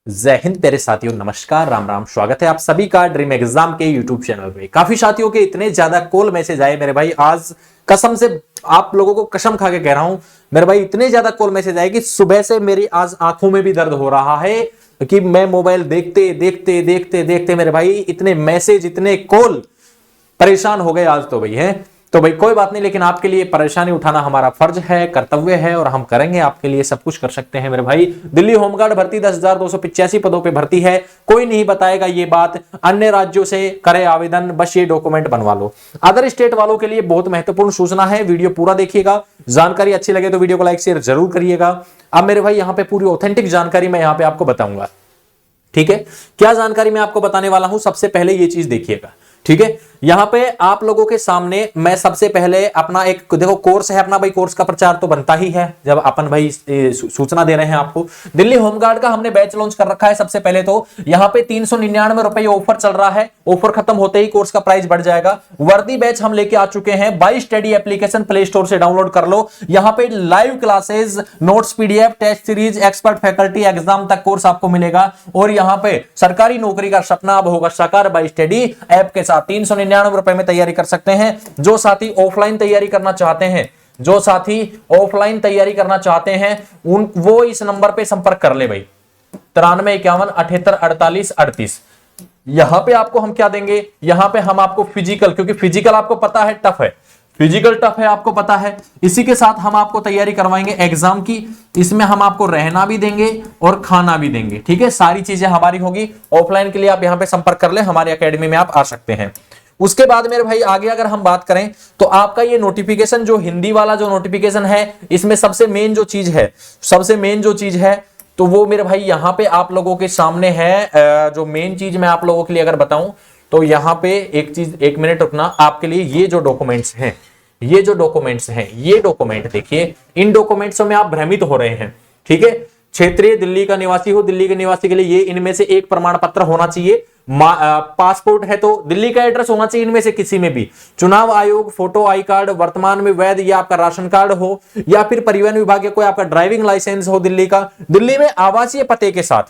जय हिंद प्यारे साथियों, नमस्कार, राम राम। स्वागत है आप सभी का ड्रीम एग्जाम के यूट्यूब चैनल पे। काफी साथियों के इतने ज्यादा कॉल मैसेज आए मेरे भाई, आज कसम से आप लोगों को कसम खा के कह रहा हूं मेरे भाई, इतने ज्यादा कॉल मैसेज आए कि सुबह से मेरी आज आंखों में भी दर्द हो रहा है कि मैं मोबाइल देखते देखते देखते देखते मेरे भाई इतने मैसेज, इतने कॉल, परेशान हो गए आज तो भाई है। तो भाई कोई बात नहीं, लेकिन आपके लिए परेशानी उठाना हमारा फर्ज है, कर्तव्य है और हम करेंगे आपके लिए, सब कुछ कर सकते हैं मेरे भाई। दिल्ली होमगार्ड भर्ती 10,285 पदों पे भर्ती है। कोई नहीं बताएगा ये बात, अन्य राज्यों से करे आवेदन, बस ये डॉक्यूमेंट बनवा लो। अदर स्टेट वालों के लिए बहुत महत्वपूर्ण सूचना है, वीडियो पूरा देखिएगा। जानकारी अच्छी लगे तो वीडियो को लाइक शेयर जरूर करिएगा। अब मेरे भाई यहाँ पे पूरी ऑथेंटिक जानकारी मैं यहाँ पे आपको बताऊंगा, ठीक है। क्या जानकारी मैं आपको बताने वाला हूं, सबसे पहले ये चीज देखिएगा, ठीक है। यहां पे आप लोगों के सामने मैं सबसे पहले अपना एक देखो कोर्स है अपना भाई, कोर्स का प्रचार तो बनता ही है जब अपन भाई सूचना दे रहे हैं आपको। दिल्ली होमगार्ड का हमने बैच लॉन्च कर रखा है। सबसे पहले तो यहां पे 399 रुपए ऑफर चल रहा है। ऑफर खत्म होते ही कोर्स का प्राइस बढ़ जाएगा। वर्दी बैच हम लेके आ चुके हैं। By study application Play Store से डाउनलोड कर लो। यहां पे live classes, notes, PDF, test series, expert faculty, exam तक कोर्स आपको मिलेगा। और यहां पे सरकारी नौकरी का सपना अब होगा साकार बाई स्टडी ऐप के साथ। 399 रुपए में तैयारी कर सकते हैं। जो साथी ऑफलाइन तैयारी करना चाहते हैं, जो साथी ऑफलाइन तैयारी करना चाहते हैं उन वो इस नंबर पे संपर्क कर ले भाई, 9351784838। यहां पे आपको हम क्या देंगे, यहां पे हम आपको फिजिकल, क्योंकि फिजिकल आपको पता है टफ है, फिजिकल टफ है आपको पता है। इसी के साथ हम आपको तैयारी करवाएंगे एग्जाम की। इसमें हम आपको रहना भी देंगे और खाना भी देंगे, ठीक है। सारी चीजें हमारी होगी। ऑफलाइन के लिए आप यहां पे संपर्क कर ले, हमारी एकेडमी में आप आ सकते हैं। उसके बाद मेरे भाई आगे अगर हम बात करें तो आपका ये नोटिफिकेशन, जो हिंदी वाला जो नोटिफिकेशन है, इसमें सबसे मेन जो चीज है, सबसे मेन जो चीज है तो वो मेरे भाई यहां पे आप लोगों के सामने है। जो मेन चीज मैं आप लोगों के लिए अगर बताऊं तो यहां पे एक चीज, एक मिनट रुकना, आपके लिए ये जो डॉक्यूमेंट्स हैं, ये जो डॉक्यूमेंट्स हैं, ये डॉक्यूमेंट देखिए। इन डॉक्यूमेंट्स में आप भ्रमित हो रहे हैं, ठीक है। क्षेत्रीय दिल्ली का निवासी हो, दिल्ली के निवासी के लिए ये इनमें से एक प्रमाण पत्र होना चाहिए। पासपोर्ट है तो दिल्ली का एड्रेस होना चाहिए इनमें से किसी में भी। चुनाव आयोग, फोटो आई कार्ड, वर्तमान में वैध या आपका राशन कार्ड हो, या फिर परिवहन विभाग के कोई आपका ड्राइविंग लाइसेंस हो दिल्ली का। दिल्ली में आवासीय पते के साथ,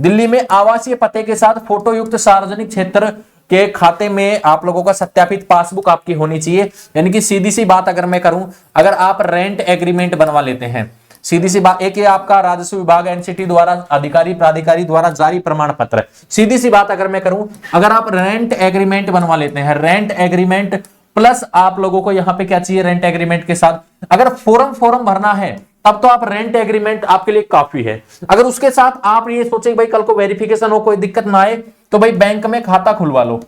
दिल्ली में आवासीय पते के साथ फोटो युक्त सार्वजनिक क्षेत्र के खाते में आप लोगों का सत्यापित पासबुक आपकी होनी चाहिए। यानी कि सीधी सी बात अगर मैं करूं, अगर आप रेंट एग्रीमेंट बनवा लेते हैं, सीधी सी बात, एक ये आपका राजस्व विभाग एनसीटी द्वारा, अधिकारी प्राधिकारी द्वारा जारी प्रमाण पत्र। सीधी सी बात अगर मैं करूं, अगर आप रेंट एग्रीमेंट बनवा लेते हैं, रेंट एग्रीमेंट प्लस आप लोगों को यहां पे क्या चाहिए, रेंट एग्रीमेंट के साथ अगर फॉर्म भरना है तब तो आप रेंट एग्रीमेंट आपके लिए काफी है। अगर उसके साथ आप ये सोचे भाई कल को वेरिफिकेशन हो, कोई दिक्कत ना आए, तो भाई बैंक में खाता खुलवा लो,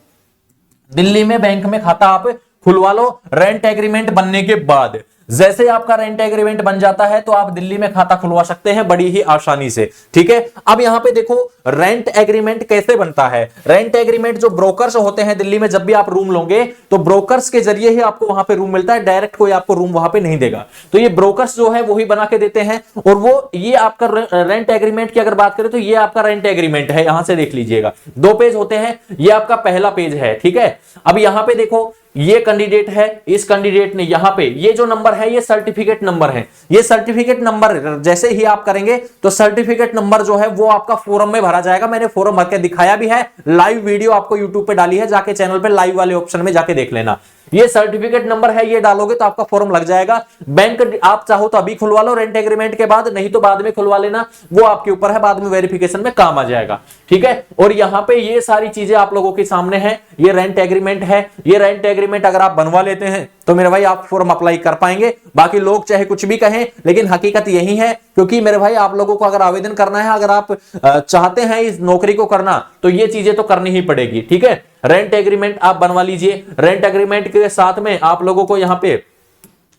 दिल्ली में बैंक में खाता आप खुलवा लो। रेंट एग्रीमेंट बनने के बाद जैसे आपका रेंट एग्रीमेंट बन जाता है तो आप दिल्ली में खाता खुलवा सकते हैं बड़ी ही आसानी से, ठीक है। अब यहां पे देखो रेंट एग्रीमेंट कैसे बनता है। रेंट एग्रीमेंट जो ब्रोकर्स होते हैं दिल्ली में, जब भी आप रूम लोगे तो ब्रोकर्स के जरिए ही आपको वहां पे रूम मिलता है, डायरेक्ट कोई आपको रूम वहां पे नहीं देगा। तो ये ब्रोकर्स जो है वही बना के देते हैं। और वो ये आपका रेंट एग्रीमेंट की अगर बात करें तो ये आपका रेंट एग्रीमेंट है, यहां से देख लीजिएगा, 2 पेज होते हैं, ये आपका पहला पेज है, ठीक है। अब यहां पे देखो ये कैंडिडेट है, इस कैंडिडेट ने यहां पे ये जो नंबर है ये सर्टिफिकेट नंबर है। ये सर्टिफिकेट नंबर जैसे ही आप करेंगे तो सर्टिफिकेट नंबर जो है वो आपका फॉर्म में भरा जाएगा। मैंने फॉर्म भर के दिखाया भी है, लाइव वीडियो आपको यूट्यूब पे डाली है, जाके चैनल पे लाइव वाले ऑप्शन में जाके देख लेना। ये सर्टिफिकेट नंबर है, ये डालोगे तो आपका फॉर्म लग जाएगा। बैंक आप चाहो तो अभी खुलवा लो रेंट एग्रीमेंट के बाद, नहीं तो बाद में खुलवा लेना, वो आपके ऊपर है, बाद में वेरिफिकेशन में काम आ जाएगा, ठीक है। और यहां पे ये सारी चीजें आप लोगों के सामने है। ये रेंट एग्रीमेंट है। ये रेंट एग्रीमेंट अगर आप बनवा लेते हैं तो मेरे भाई आप फॉर्म अप्लाई कर पाएंगे। बाकी लोग चाहे कुछ भी कहें, लेकिन हकीकत यही है, क्योंकि मेरे भाई आप लोगों को अगर आवेदन करना है, अगर आप चाहते हैं इस नौकरी को करना, तो ये चीजें तो करनी ही पड़ेगी, ठीक है। रेंट एग्रीमेंट आप बनवा लीजिए। रेंट एग्रीमेंट के साथ में आप लोगों को यहां पे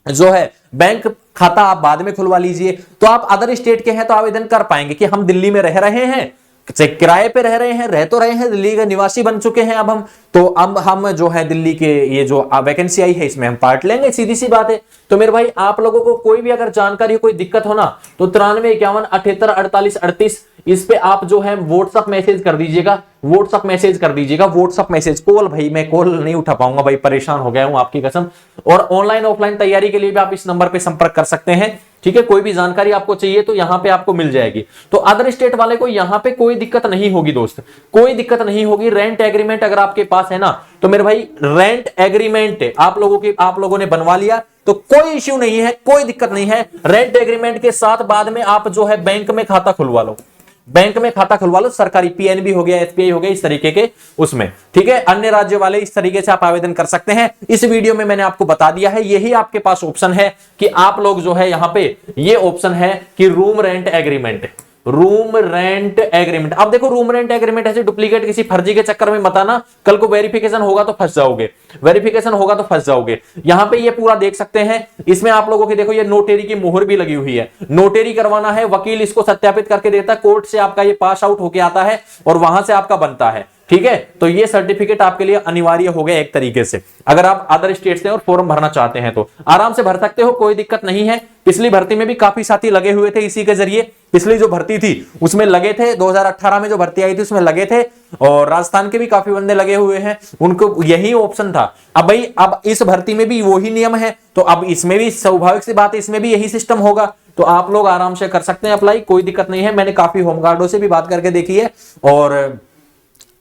जो है बैंक खाता आप बाद में खुलवा लीजिए। तो आप अदर स्टेट के हैं तो आवेदन कर पाएंगे कि हम दिल्ली में रह रहे हैं, किराए पे रह रहे हैं, रह तो रहे हैं, दिल्ली के निवासी बन चुके हैं अब हम, तो अब हम जो है दिल्ली के ये जो वैकेंसी आई है इसमें हम पार्ट लेंगे, सीधी सी बात है। तो मेरे भाई आप लोगों को कोई भी अगर जानकारी, कोई दिक्कत हो ना, तो 9351784838 इस पे आप जो है व्हाट्सअप मैसेज कर दीजिएगा, व्हाट्सअप मैसेज कर दीजिएगा, व्हाट्सअप मैसेज। कॉल भाई मैं कॉल नहीं उठा पाऊंगा भाई, परेशान हो गया हूं आपकी कसम। और ऑनलाइन ऑफलाइन तैयारी के लिए भी आप इस नंबर पे संपर्क कर सकते हैं। ठीक है, कोई भी जानकारी आपको चाहिए तो यहां पे आपको मिल जाएगी। तो अदर स्टेट वाले को यहां पे कोई दिक्कत नहीं होगी दोस्त, कोई दिक्कत नहीं होगी। रेंट एग्रीमेंट अगर आपके पास है ना, तो मेरे भाई रेंट एग्रीमेंट आप लोगों ने बनवा लिया तो कोई इश्यू नहीं है, कोई दिक्कत नहीं है। रेंट एग्रीमेंट के साथ बाद में आप जो है बैंक में खाता खुलवा लो, बैंक में खाता खुलवा लो, सरकारी पीएनबी हो गया, एसबीआई हो गया, इस तरीके के उसमें, ठीक है। अन्य राज्य वाले इस तरीके से आप आवेदन कर सकते हैं। इस वीडियो में मैंने आपको बता दिया है, यही आपके पास ऑप्शन है कि आप लोग जो है यहां पे ये ऑप्शन है कि room rent agreement, room rent agreement. अब देखो रूम रेंट एग्रीमेंट ऐसे डुप्लीकेट किसी फर्जी के चक्कर में मत आना, कल को वेरिफिकेशन होगा तो फंस जाओगे, वेरिफिकेशन होगा तो फंस जाओगे। यहां पे ये पूरा देख सकते हैं, इसमें आप लोगों की देखो ये नोटेरी की मुहर भी लगी हुई है, नोटेरी करवाना है, वकील इसको सत्यापित करके देता है, कोर्ट से आपका ये पास आउट होके आता है और वहां से आपका बनता है, ठीक है। तो ये सर्टिफिकेट आपके लिए अनिवार्य हो गया एक तरीके से, अगर आप अदर स्टेट से और फॉर्म भरना चाहते हैं तो आराम से भर सकते हो, कोई दिक्कत नहीं है। पिछली भर्ती में भी काफी साथी लगे हुए थे इसी के जरिए, पिछली जो भर्ती थी उसमें लगे थे, 2018 में जो भर्ती आई थी उसमें लगे थे, और राजस्थान के भी काफी बंदे लगे हुए हैं, उनको यही ऑप्शन था। अब भाई अब इस भर्ती में भी वही नियम है, तो अब इसमें भी स्वाभाविक सी बात है, इसमें भी यही सिस्टम होगा, तो आप लोग आराम से कर सकते हैं अप्लाई, कोई दिक्कत नहीं है। मैंने काफी होमगार्डों से भी बात करके देखी है और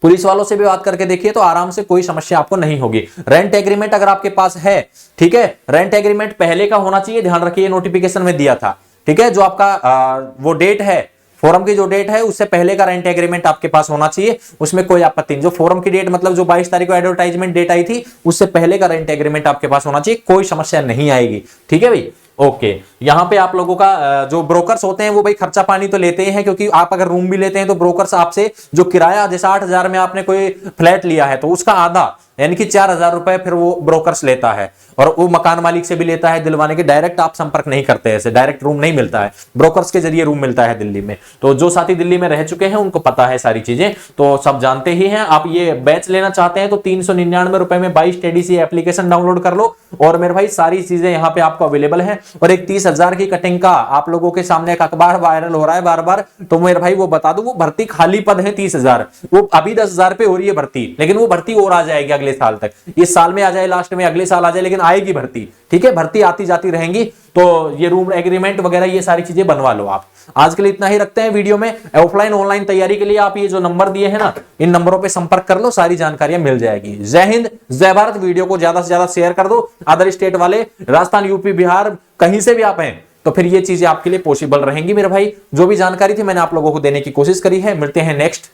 पुलिस वालों से भी बात करके देखिए, तो आराम से कोई समस्या आपको नहीं होगी। रेंट एग्रीमेंट अगर आपके पास है, ठीक है, रेंट एग्रीमेंट पहले का होना चाहिए, ध्यान रखिए, नोटिफिकेशन में दिया था, ठीक है। जो आपका वो डेट है, फोरम की जो डेट है उससे पहले का रेंट एग्रीमेंट आपके पास होना चाहिए, उसमें कोई आपत्ति नहीं। जो फोरम की डेट मतलब जो 22 तारीख को एडवर्टाइजमेंट डेट आई थी उससे पहले का रेंट एग्रीमेंट आपके पास होना चाहिए, कोई समस्या नहीं आएगी, ठीक है भाई। ओके, यहां पे आप लोगों का जो ब्रोकर्स होते हैं वो भाई खर्चा पानी तो लेते हैं, क्योंकि आप अगर रूम भी लेते हैं तो ब्रोकर्स आपसे जो किराया, जैसे 8,000 में आपने कोई फ्लैट लिया है तो उसका आधा यानी कि 4,000 रुपए फिर वो ब्रोकर्स लेता है, और वो मकान मालिक से भी लेता है दिलवाने के। डायरेक्ट आप संपर्क नहीं करते, ऐसे डायरेक्ट रूम नहीं मिलता है, ब्रोकर्स के जरिए रूम मिलता है दिल्ली में। तो जो साथी दिल्ली में रह चुके हैं उनको पता है सारी चीजें, तो सब जानते ही हैं। आप ये बैच लेना चाहते हैं तो 399 रुपए में 22 TDC एप्लीकेशन डाउनलोड कर लो, और मेरे भाई सारी चीजें यहाँ पे आपको अवेलेबल है। और एक 30,000 की कटिंग का आप लोगों के सामने एक अखबार वायरल हो रहा है बार बार, तो मेरे भाई वो बता दूं, वो भर्ती खाली पद है 30,000, वो अभी 10,000 पे हो रही है भर्ती, लेकिन वो भर्ती और आ जाएगी अगले साल तक, इस साल में आ जाए, लास्ट में अगले साल आ जाए, लेकिन आएगी भर्ती, ठीक है। भर्ती आती जाती रहेंगी, तो ये रूम एग्रीमेंट वगैरह ये सारी चीजें बनवा लो आप। आज के लिए इतना ही रखते हैं वीडियो में। ऑफलाइन ऑनलाइन तैयारी के लिए आप ये जो नंबर दिए हैं ना, इन नंबरों पे संपर्क कर लो, सारी जानकारियां मिल जाएगी। जय हिंद, जय भारत। वीडियो को ज्यादा से ज्यादा शेयर कर दो। अदर स्टेट वाले, राजस्थान, यूपी, बिहार, कहीं से भी आप हैं तो फिर ये चीजें आपके लिए पॉसिबल रहेंगी मेरे भाई। जो भी जानकारी थी मैंने आप लोगों को देने की कोशिश करी है। मिलते हैं नेक्स्ट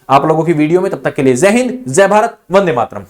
आप लोगों की वीडियो में, तब तक के लिए जय हिंद, जय भारत, वंदे मातरम।